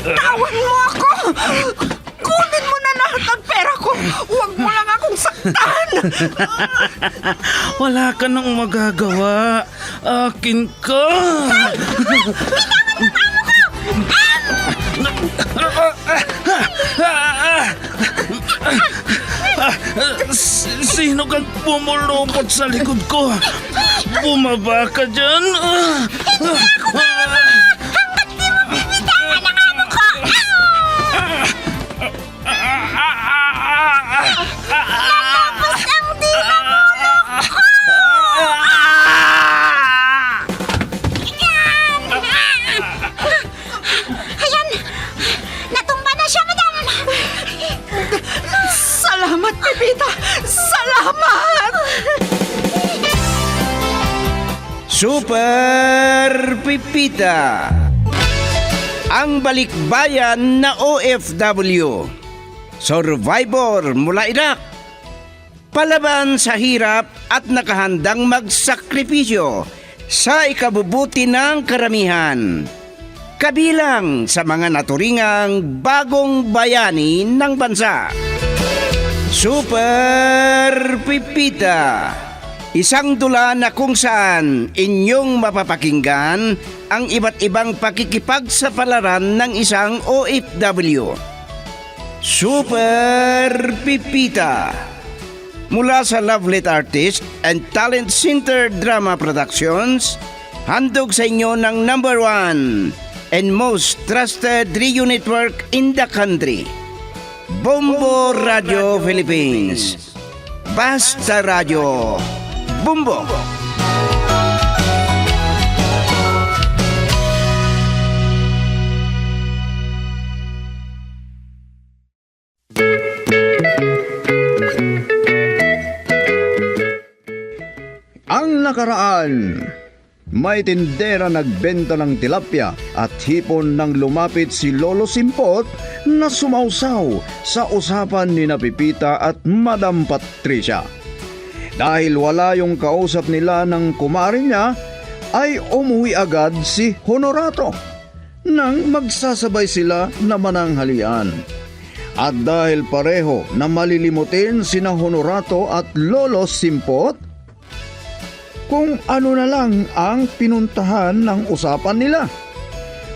Bitawan mo ako! Kunin mo na lahat ng pera ko! Huwag mo lang akong saktan! Wala ka nang magagawa. Akin ka. Sino kang pumulupot sa likod ko? Bumaba ka dyan. Ayan! Natumba na siya, madam! Salamat, Pepita! Salamat! Super Pipita, ang balikbayan na OFW, survivor mula Iraq, palaban sa hirap at nakahandang magsakripisyo sa ikabubuti ng karamihan, kabilang sa mga naturingang bagong bayani ng bansa. Super Pipita, isang dula na kung saan inyong mapapakinggan ang iba't ibang pakikipagsapalaran ng isang OFW. Super Pipita, mula sa Lovelet Artist and Talent Center Drama Productions, handog sa inyo ng #1 and most trusted radio network in the country, Bombo Radio Philippines. Basta Radio Bombo. Ang nakaraan, may tindera nagbenta ng tilapia at hipon nang lumapit si Lolo Simpot na sumausaw sa usapan ni Pipita at Madam Patricia. Dahil wala yung kausap nila ng kumare niya, ay umuwi agad si Honorato nang magsasabay sila na mananghalian. At dahil pareho na malilimutin sina Honorato at Lolo Simpot, kung ano na lang ang pinuntahan ng usapan nila.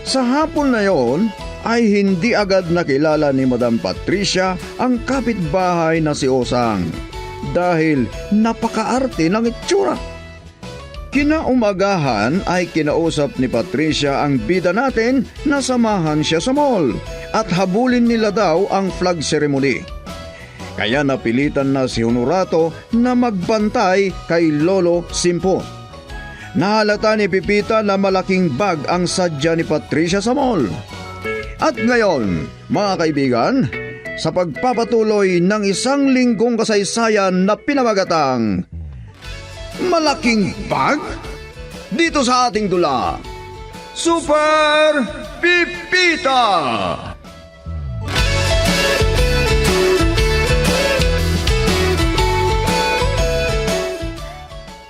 Sa hapon na yon ay hindi agad nakilala ni Madam Patricia ang kapitbahay na si Osang dahil napakaarte ng itsura. Kinaumagahan ay kinausap ni Patricia ang bida natin na samahan siya sa mall at habulin nila daw ang flag ceremony. Kaya napilitan na si Honorato na magbantay kay Lolo Simpo. Nahalata ni Pipita na malaking bag ang sadya ni Patricia sa mall. At ngayon, mga kaibigan, sa pagpapatuloy ng isang linggong kasaysayan na pinamagatang Malaking Bag, dito sa ating dula, Super Pipita!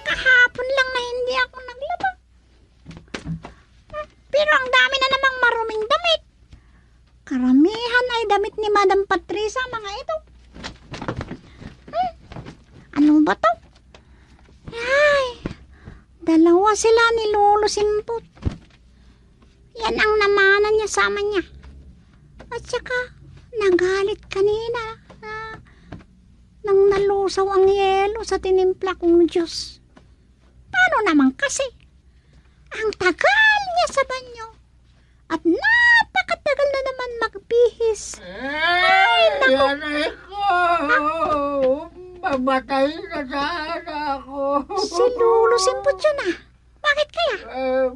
Kahapon lang na hindi ako naglaba. Pero ang dami na namang maruming damit. Karamihan ay damit ni Madam Patricia, mga ito. Ano ba to? Ay, dalawa sila ni Lolo Simpot. Yan ang namanan niya sa ama niya. At saka, nagalit kanina nang nalusaw ang yelo sa tinimpla kong Diyos. Paano naman kasi? Ang tagal niya sa banyo. At napakatagal na naman magbihis. Ay, naku. Yanay ko! Mamatay na sana ako. Si Lolo Simpot yun ah. Bakit kaya?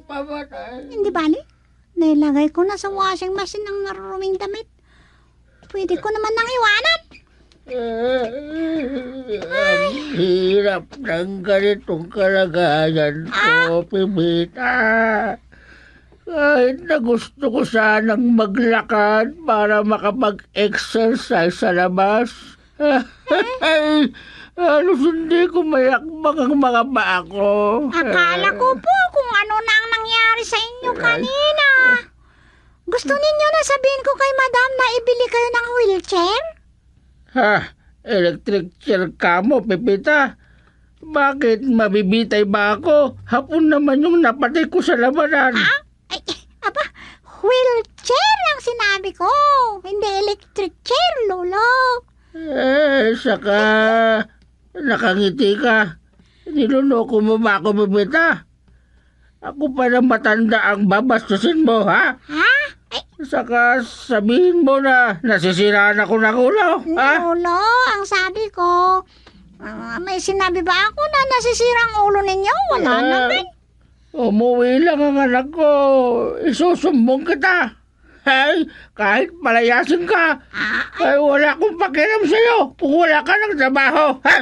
Mamatay. Hindi bali? Nailagay ko na sa washing machine ng naruruming damit. Pwede ko naman nang iwanan. Ang hirap ng ganitong kalagayan ko, Pipita. Kahit na gusto ko sanang maglakad para makapag-exercise sa labas. Ay, halos hindi ko mayakbang ang mga paa ko. Akala ko po kung ano na ang nangyari sa inyo kanina. Gusto ninyo na sabihin ko kay madam na ibili kayo ng wheelchair? Ha? Electric chair ka mo, Pepita. Bakit mabibitay ba ako? Hapon naman yung napatay ko sa labanan. Ay, aba, wheelchair ang sinabi ko. Hindi electric chair, Lolo. Saka nakangiti ka. Niloloko mo ba ako, Pepita? Ako pa na matanda ang babastusin mo, ha? Ha? Ay, Saka sabihin mo na nasisiraan ako ng ulo, ha? Lolo, ang sabi ko, may sinabi ba ako na nasisira ang ulo ninyo? Wala naman. Umuwi lang ang anak ko. Isusumbong kita. Ay, kahit palayasin ka, ay wala akong pakialam sa'yo kung wala ka ng trabaho, ha?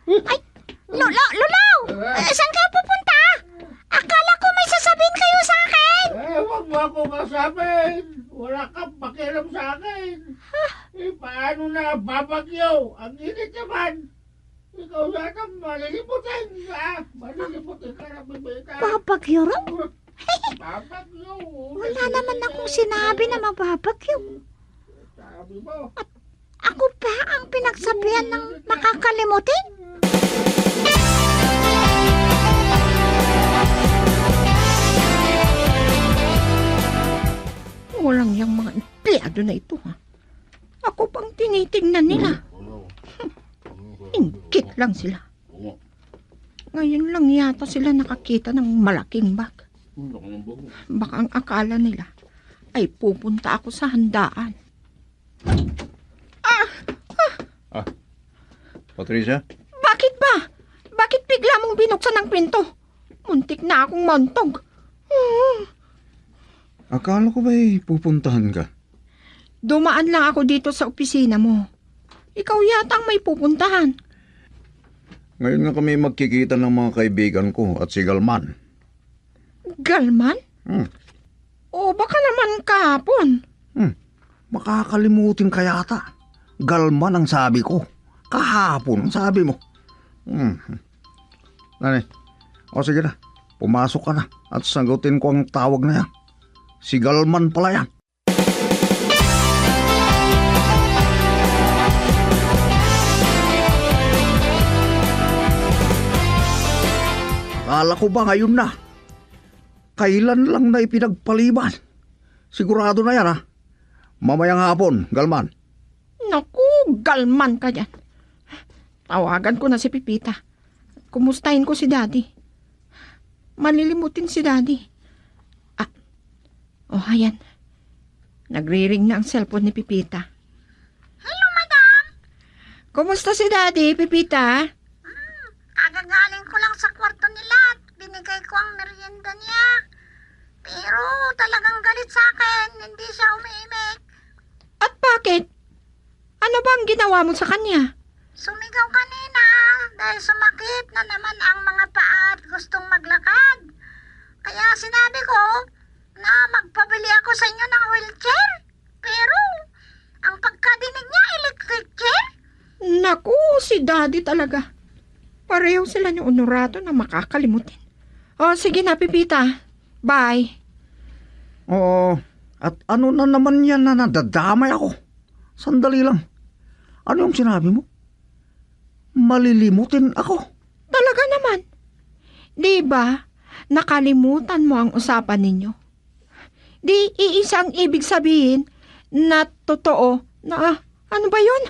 Ay, Lolo, saan kayo pupunta? Akala ko may sasabihin kayo sa akin. Huwag mo ako kasabin. Wala kang pakialam sa akin. Paano na babagyo? Ang init naman. Ikaw yata malilimutin, ha? Malilimutin ka na, Pepita. Babagyo raw? Babagyo. Wala naman akong sinabi na mababagyo. Sabi mo. Ako pa ang pinagsabihan ng makakalimutin? Walang yung mga empleyado na ito, ha? Ako pang tinitingnan nila. Ingkit lang sila. Ngayon lang yata sila nakakita ng malaking bag. Baka ang akala nila ay pupunta ako sa handaan. Patricia? Bakit ba? Bakit bigla mong binuksan ang pinto? Muntik na akong mauntog. Akala ko ba'y pupuntahan ka? Dumaan lang ako dito sa opisina mo. Ikaw yata ang may pupuntahan. Ngayon nga kami magkikita ng mga kaibigan ko at si Galman. Galman? Hmm. O baka naman kahapon. Makakalimutin ka yata. Galman ang sabi ko. Kahapon ang sabi mo. Nanay, o sige na. Pumasok ka na at sagutin ko ang tawag na yan. Si Galman pala yan. Akala ko ba ngayon na? Kailan lang na ipinagpaliban? Sigurado na yan, ha? Mamayang hapon, Galman. Naku, Galman ka dyan. Tawagan ko na si Pipita. Kumustahin ko si Daddy. Malilimutin si Daddy. Ayan. Nagre-ring na ang cellphone ni Pipita. Hello, Madam. Kumusta si Daddy, Pipita? Kagagaling ko lang sa kwarto nila at binigay ko ang merienda niya. Pero talagang galit sa akin. Hindi siya umiimik. At bakit? Ano ba ang ginawa mo sa kanya? Sumigaw kanina dahil sumakit na naman ang mga paa at gustong maglakad. Kaya sinabi ko na magpabili ako sa inyo ng wheelchair. Pero ang pagkadinig niya, electric chair. Naku, si Daddy talaga. Pareho sila ni Honorado na makakalimutin. O, sige na, Pipita. Bye. Oo, at ano na naman yan na nadadamay ako? Sandali lang. Ano yung sinabi mo? Malilimutin ako. Talaga naman. Di ba, nakalimutan mo ang usapan ninyo? Di iisang ibig sabihin na totoo na ano ba yun?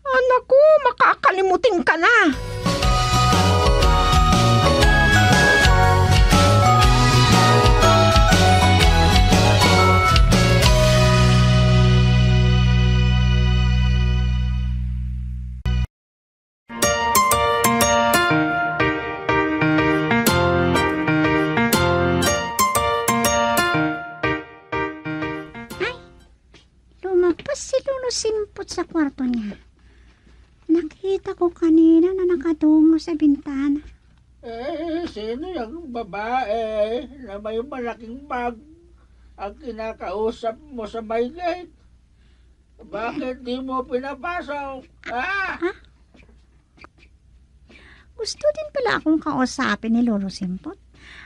Naku, makakalimutin ka na. Lumabas si Lolo Simpot sa kwarto niya. Nakita ko kanina na nakatungo sa bintana. Sino yung babae na may malaking bag ang kinakausap mo sa may gate? Bakit di mo pinapasok? Gusto din pala akong kausapin ni Lolo Simpot.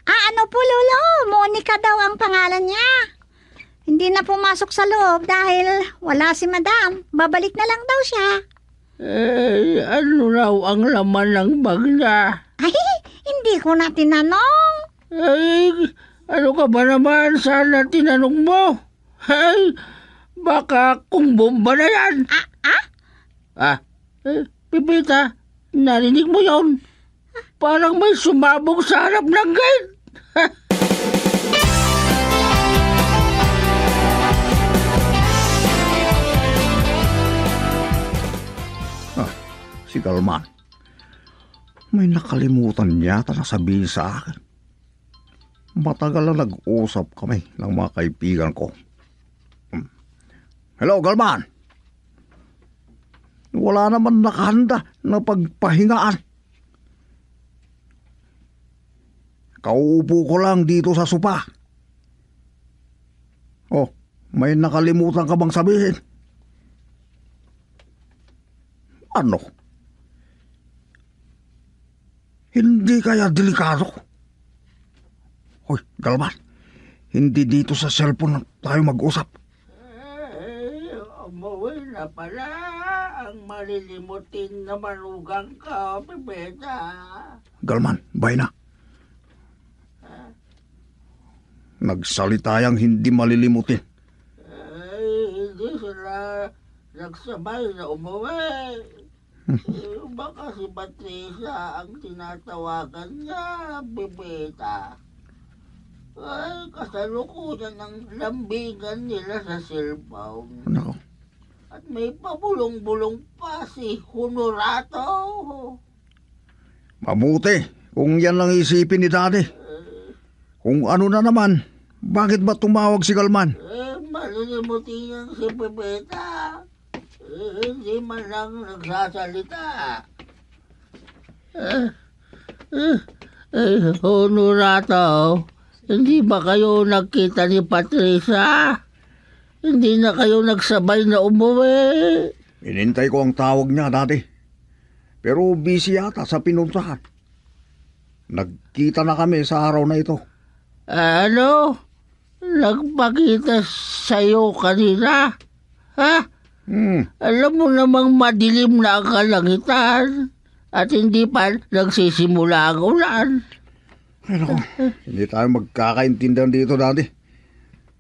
Ano po, Lolo? Monica daw ang pangalan niya. Hindi na pumasok sa loob dahil wala si madam. Babalik na lang daw siya. Ano raw ang laman ng bag niya? Ay, hindi ko na tinanong. Ano ka ba naman? Sana tinanong mo. Baka kung bomba na yan. Pipita, narinig mo yon? Parang may sumabog sa harap ng gate. Si Galman. May nakalimutan yata na sabihin sa akin. Matagal na nag-usap kami ng mga kaibigan ko. Hello, Galman. Wala naman nakahanda na pagpahingaan. Kauupo ko lang dito sa sopa. Oh, may nakalimutan ka bang sabihin? Ano? Hindi kaya delikado? Hoy, Galman, hindi dito sa cellphone tayo mag-usap. Umuwi na pala ang malilimutin na manugang ka, Pipita. Galman, bay na. Nagsalita yang hindi malilimutin. Hindi sila nagsabay na umuwi. Baka si Patricia ang tinatawagan niya, Pipita. Kasalukuyan ang lambingan nila sa cellphone. Nako. At may pabulong-bulong pa si Honorato. Mabuti kung yan lang isipin ni Daddy. Kung ano na naman, bakit ba tumawag si Galman? Malilimutin yan si Pipita. Hindi man lang nagsasalita. Honorato, hindi ba kayo nagkita ni Patricia? Hindi na kayo nagsabay na umuwi. Inintay ko ang tawag niya, Daddy. Pero busy yata sa pinuntahan. Nagkita na kami sa araw na ito. Ano? Nagpakita sa'yo kanina? Ha? Alam mo namang madilim na ang kalangitan at hindi pa nagsisimula ang ulan. Ay, naku. Hindi tayo magkakaintindihan dito, Daddy.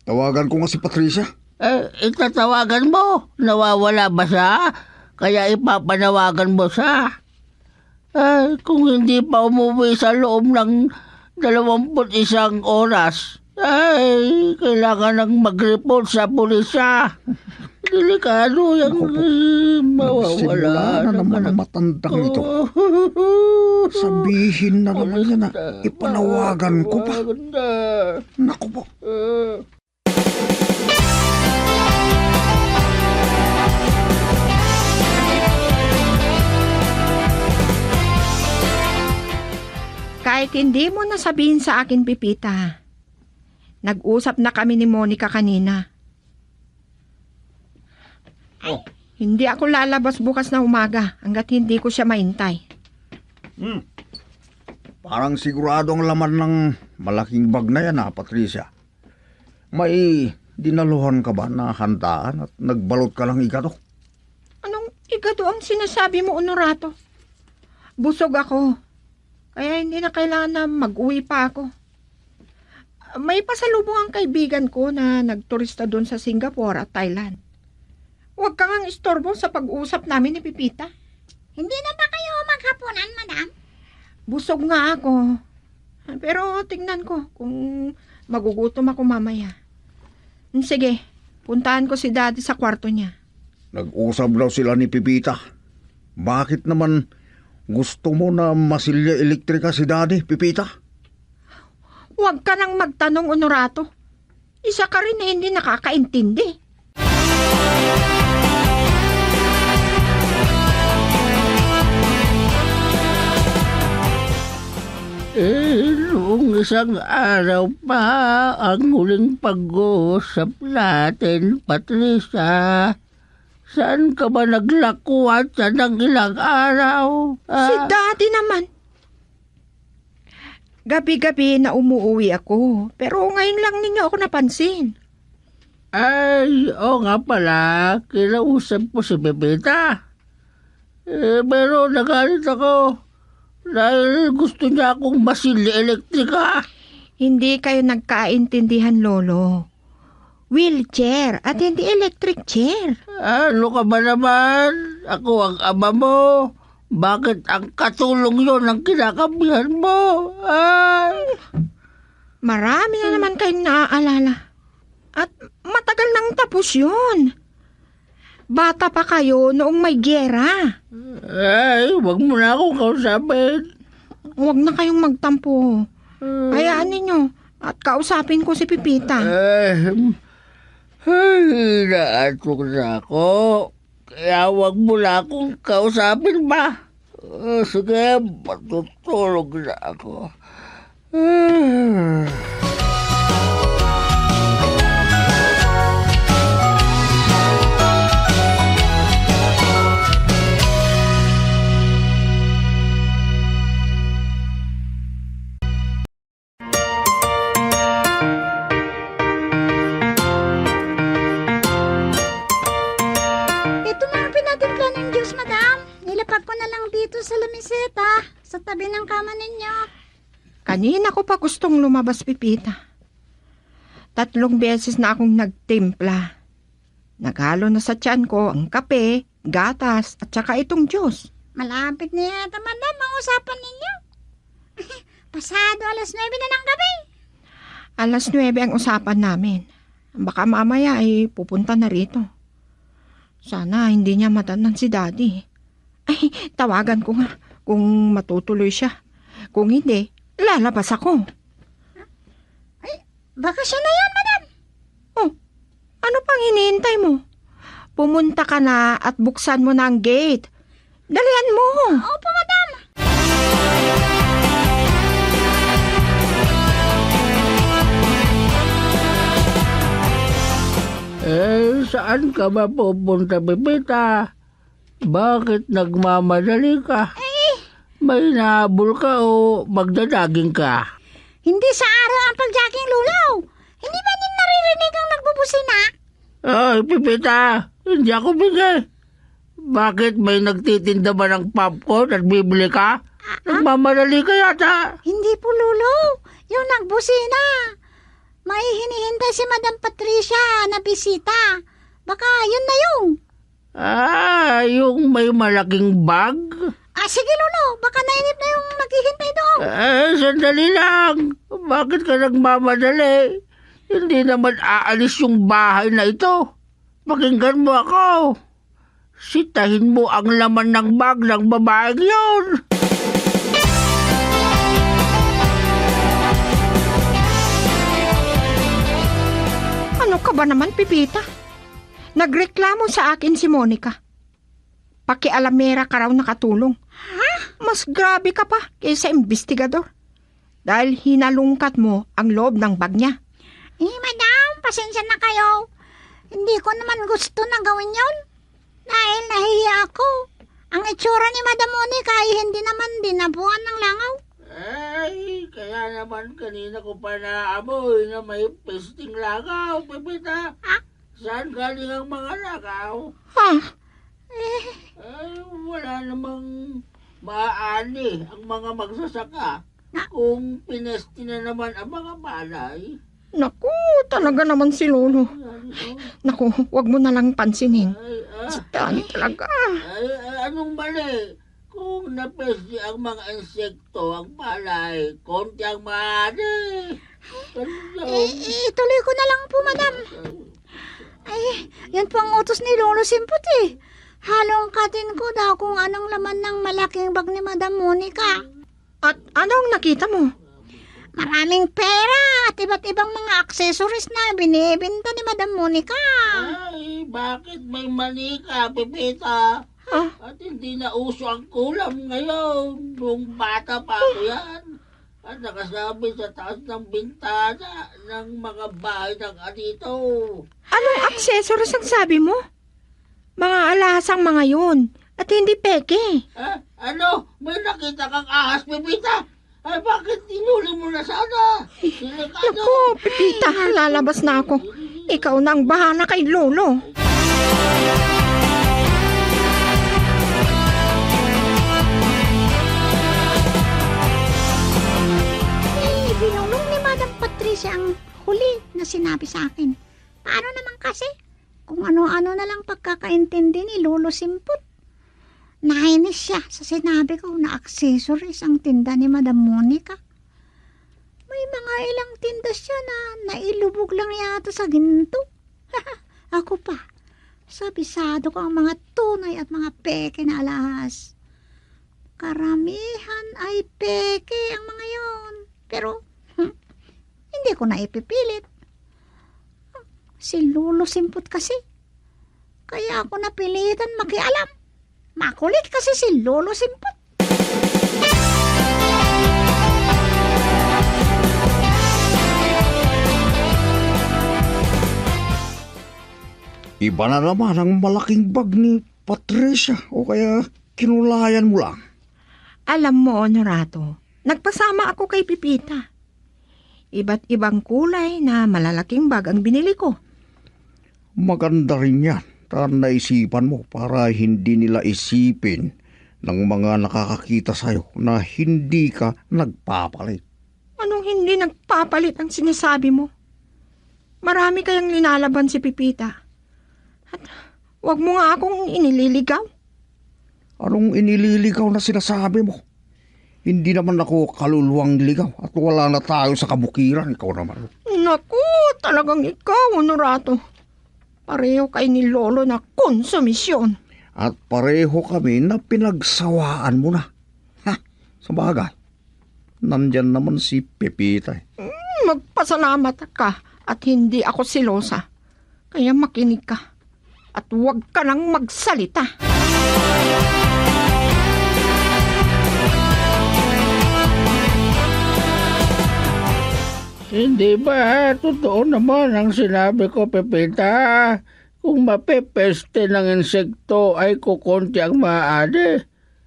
Tawagan ko nga si Patricia. Itatawagan mo. Nawawala ba siya? Kaya ipapanawagan mo siya. Kung hindi pa umuwi sa loob ng 21 oras, kailangan nang mag-report sa pulisya. Delikado yung mawawala. Simula na naman ang matandang ito. Sabihin na naman niya na ipanawagan ko pa. Naku po. Kahit hindi mo nasabihin sa akin, Pipita, nag-usap na kami ni Monica kanina. Hindi ako lalabas bukas na umaga hanggat hindi ko siya maintay. Parang sigurado ang laman ng malaking bag na yan, Patricia. May dinaluhan ka ba na handaan at nagbalot ka lang igado? Anong igado ang sinasabi mo, Honorato? Busog ako. Kaya hindi na kailangan na mag-uwi pa ako. May pasalubong ang kaibigan ko na nagturista doon sa Singapore at Thailand. Huwag kang ang istorbo sa pag-uusap namin ni Pipita. Hindi na ba kayo maghapunan, madam? Busog nga ako. Pero tingnan ko kung magugutom ako mamaya. Sige, puntahan ko si Daddy sa kwarto niya. Nag-usap daw sila ni Pipita. Bakit naman gusto mo na masilya elektrika si Daddy, Pipita? Huwag ka nang magtanong, Honorato. Isa ka rin na hindi nakakaintindi. Noong isang araw pa ang huling pag-uusap natin, Patricia. Saan ka ba naglakuan sa ng ilang araw? Si Daddy naman. Gabi-gabi na umuwi ako, pero ngayon lang ninyo ako napansin. Ay, oo nga pala. Kinausap ko si Pepita. Pero nagalit ako. Dahil gusto niya akong masilya elektrika. Hindi kayo nagkaintindihan, Lolo. Wheelchair at hindi electric chair. Ano ka ba naman? Ako ang ama mo. Bakit ang katulong yon ang kinakabihan mo? Ay! Marami na naman kayong naaalala. At matagal nang tapos yun. Bata pa kayo noong may gyera. Ay, wag mo na akong kausapin. Huwag na kayong magtampo. Hayaan ninyo at kausapin ko si Pipita. Ay, naatok na ako. Kaya wag mo na akong kausapin ba? Sige, matutulog na ako. Ito na ang pinatimpla ng juice, madam. Nilapag ko na lang dito sa lamiseta, sa tabi ng kama ninyo. Kanina ko pa gustong lumabas, Pipita. 3 beses na akong nagtimpla. Naghalo na sa tiyan ko ang kape, gatas, at saka itong juice. Malapit na yata, madam, ang usapan ninyo. Pasado 9:00 na ng gabi. 9:00 ang usapan namin. Baka mamaya ay pupunta na rito. Sana hindi niya matanan si Daddy. Ay, tawagan ko nga kung matutuloy siya. Kung hindi, lalabas ako. Baka siya na yan, madam. Oh, ano pang hinihintay mo? Pumunta ka na at buksan mo na ang gate. Dalihan mo. Opo, madam. Saan ka ba pupunta, Pepita? Bakit nagmamadali ka? May nahabol ka o magdadaging ka? Hindi sa araw ang pagjaking lulaw. Hindi ba din naririnig ang nagbubusina? Ay, Pepita, hindi ako bigay. Bakit may nagtitinda ba ng popcorn at bibili ka? Nagmamadali ka yata. Hindi po, Lolo. Yung nagbusina. May hinihintay si Madam Patricia na bisita. Baka yun na yung. Yung may malaking bag? Sige, Lolo. Baka nainip na yung naghihintay doon. Sandali lang. Bakit ka nagmamadali? Hindi naman aalis yung bahay na ito. Pakinggan mo ako. Sitahin mo ang laman ng bag ng babaeng yun. Ano ka ba naman, Pipita? Nagreklamo sa akin si Monica. Pakialamera ka raw nakatulong. Mas grabe ka pa kaysa investigador. Dahil hinalungkat mo ang loob ng bag niya. Madam, pasensya na kayo. Hindi ko naman gusto na gawin yon. Dahil nahihiya ako. Ang itsura ni Madam Monica ay hindi naman dinabuan ng langaw. Kaya naman kanina ko pa naamoy na may pesting lagaw, Pepita. Saan galing ang mga lagaw? Wala namang maaani ang mga magsasaka kung pinesti na naman ang mga palay. Naku, talaga naman si Lolo. Naku, wag mo na lang pansinin. Dami talaga. Anong mali? Kung napesti ang mga insekto, ang palay, konti ang maaani. Ituloy ko na lang po, madam. Yan po ang utos ni Lolo Simpot eh. Halongkatin ko daw kung anong laman ng malaking bag ni Madam Monica. At anong nakita mo? Maraming pera at iba't ibang mga accessories na binibenta ni Madam Monica. Bakit may mani ka, Pepita? At hindi na uso ang kulam ngayon. Nung bata pa ako yan. At nakasabi sa taas ng bintana ng mga bahay ng anito. Anong accessories ang sabi mo? Mga alasang mga yun. At hindi peke. Ano? May nakita kang ahas, Pepita? Bakit inuli mo na sana? Naku, Pipita, lalabas na ako. Ikaw na ang bahala kay Lolo. Binulong ni Madam Patricia ang huli na sinabi sa akin. Paano naman kasi? Kung ano-ano na lang pagkakaintindi ni Lolo Simpot. Nainis siya sa sinabi ko na accessories ang tinda ni Madam Monica. May mga ilang tinda siya na nailubog lang yata sa ginto. Ako pa, sabisado ko ang mga tunay at mga peke na alahas. Karamihan ay peke ang mga yon. Pero, hindi ko na ipipilit. Si Lolo Simpot kasi. Kaya ako napilitan makialam. Makulit kasi si Lolo Simpot. Iba na naman ang malaking bag ni Patricia o kaya kinulayan mo lang. Alam mo, Honorato, nagpasama ako kay Pipita. Iba't ibang kulay na malalaking bag ang binili ko. Maganda rin yan. Naisipan mo para hindi nila isipin ng mga nakakakita sa'yo na hindi ka nagpapalit. Anong hindi nagpapalit ang sinasabi mo? Marami kayang linalaban si Pipita. At wag mo nga akong inililigaw. Anong inililigaw na sinasabi mo? Hindi naman ako kaluluwang ligaw at wala na tayo sa kabukiran. Ikaw naman. Naku, talagang ikaw, Honorato. Pareho kay ni Lolo na konsumisyon. At pareho kami na pinagsawaan mo na. Ha? Sa bagay. Nandyan naman si Pepita. Magpasalamat ka at hindi ako silosa. Kaya makinig ka at huwag ka nang magsalita. Hindi ba totoo naman ang sinabi ko, Pepita? Kung mapepeste ng insekto ay kukonti ang maaari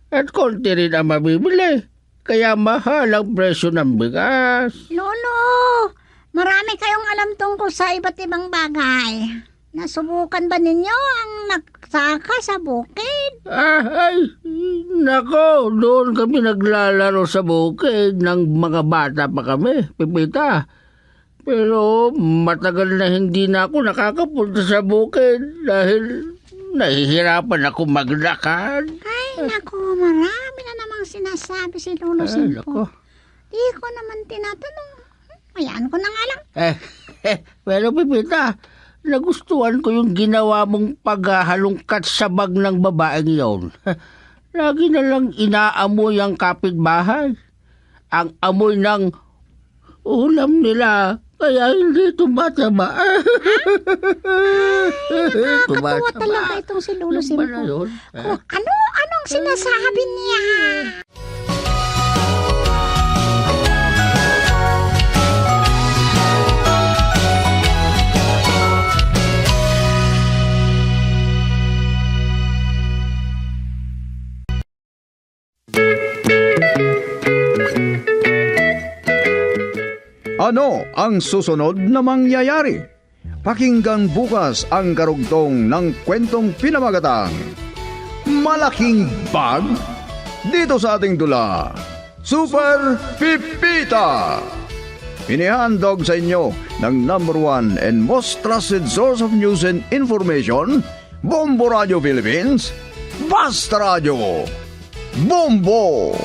at konti rin ang mabibili. Kaya mahal ang presyo ng bigas. Lolo, marami kayong alam tungkol sa iba't ibang bagay. Nasubukan ba ninyo ang nagsaka sa bukid? Ay, nako, doon kami naglalaro sa bukid ng mga bata pa kami, Pepita. Pero matagal na hindi na ako nakakapunta sa bukid dahil nahihirapan ako maglakad. Ay, naku, marami na namang sinasabi si Lolo Simpot. nako. Di ko naman tinatanong. Ayan ko na nga lang. Pero Pepita, nagustuhan ko yung ginawa mong paghahalungkat sa bag ng babaeng yon. Lagi na lang inaamoy ang kapitbahay. Ang amoy ng ulam nila, kaya hindi tumataba. Nakakatuwa talaga itong si Lolo Yung pala Simpot. yun. Kung anong sinasabi niya. Ano ang susunod na mangyayari? Pakinggan bukas ang karugtong ng kwentong pinamagatang Malaking Bag dito sa ating dula, Super Pipita. Inihandog sa inyo ng #1 and most trusted source of news and information, Bombo Radio Philippines, Basta Radio. Bombo!